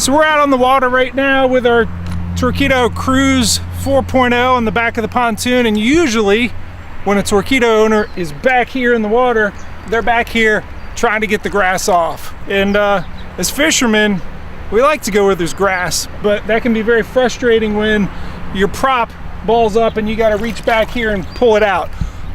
So we're out on the water right now with our Torqeedo Cruise 4.0 on the back of the pontoon, and usually when a Torqeedo owner is back here in the water, they're back here trying to get the grass off. And as fishermen, we like to go where there's grass, but that can be very frustrating when your prop balls up and you got to reach back here and pull it out.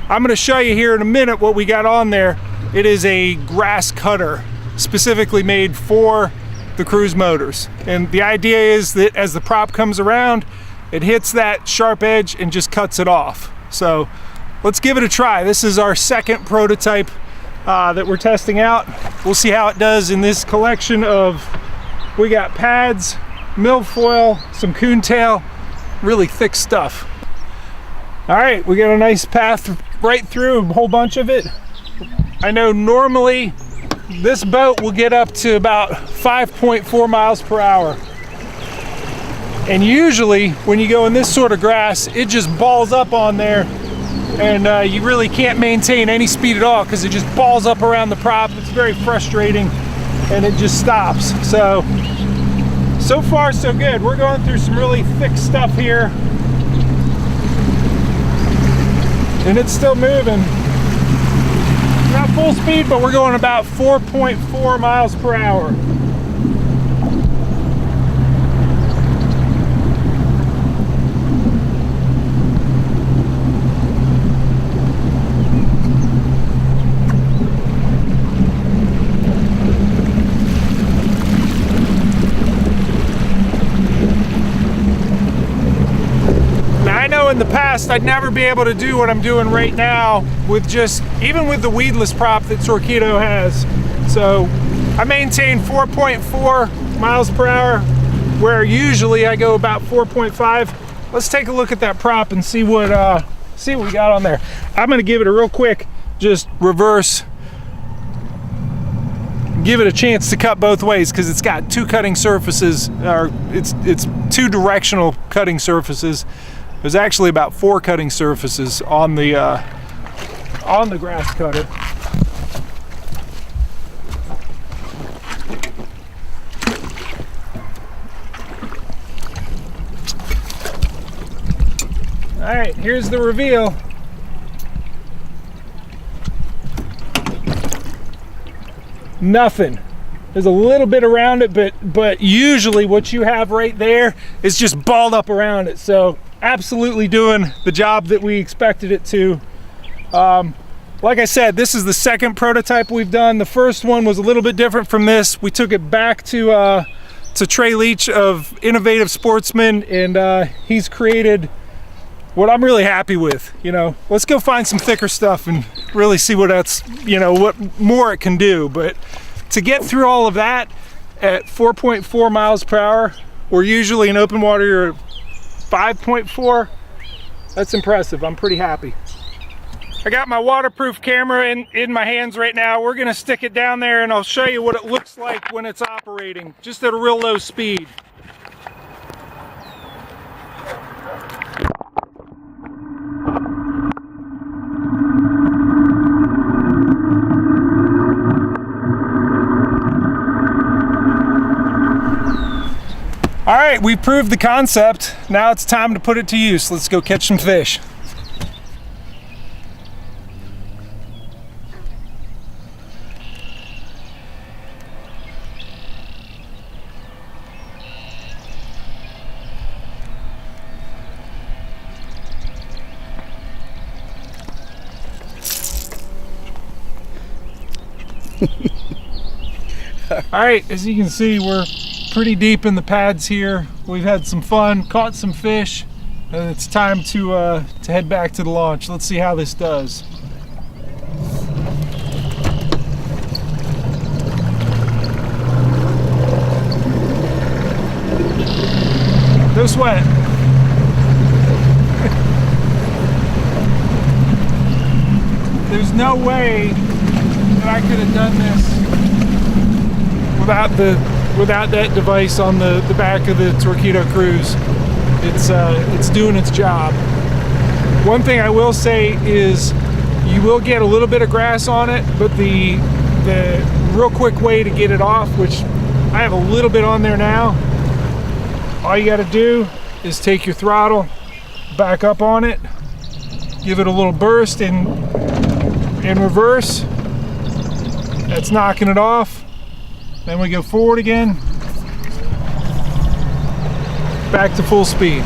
I'm going to show you here in a minute what we got on there. It is a grass cutter specifically made for the Cruise motors, and the idea is that as the prop comes around, it hits that sharp edge and just cuts it off. So let's give it a try. This is our second prototype that we're testing out. We'll see how it does in this collection of, we got pads, milfoil, some coontail, really thick stuff. All right, we got a nice path right through, a whole bunch of it. I know normally this boat will get up to about 5.4 miles per hour. And usually when you go in this sort of grass, it just balls up on there, and you really can't maintain any speed at all because it just balls up around the prop. It's very frustrating and it just stops. So far so good. We're going through some really thick stuff here, and it's still moving. Not full speed, but we're going about 4.4 miles per hour. In the past, I'd never be able to do what I'm doing right now with even with the weedless prop that Torqeedo has. So I maintain 4.4 miles per hour, where usually I go about 4.5. Let's take a look at that prop and see what we got on there. I'm going to give it a real quick, just reverse, give it a chance to cut both ways, because it's got two cutting surfaces, or it's two directional cutting surfaces. There's actually about 4 cutting surfaces on the grass cutter. All right, here's the reveal. Nothing. There's a little bit around it, but usually what you have right there is just balled up around it. So absolutely doing the job that we expected it to. Like I said, this is the second prototype we've done. The first one was a little bit different from this. We took it back to Trey Leach of Innovative Sportsman, and he's created what I'm really happy with. You know, let's go find some thicker stuff and really see what what more it can do. But to get through all of that at 4.4 miles per hour, where usually in open water you're 5.4, that's impressive. I'm pretty happy. I got my waterproof camera in my hands right now. We're gonna stick it down there and I'll show you what it looks like when it's operating, just at a real low speed. All right, we proved the concept. Now it's time to put it to use. Let's go catch some fish. All right, as you can see, we're pretty deep in the pads here. We've had some fun, caught some fish, and it's time to head back to the launch. Let's see how this does. No sweat. There's no way that I could have done this without that device on the back of the Torqeedo Cruise. It's doing its job. One thing I will say is you will get a little bit of grass on it, but the real quick way to get it off, which I have a little bit on there now. All you got to do is take your throttle, back up on it, give it a little burst in reverse. That's knocking it off. Then we go forward again, back to full speed.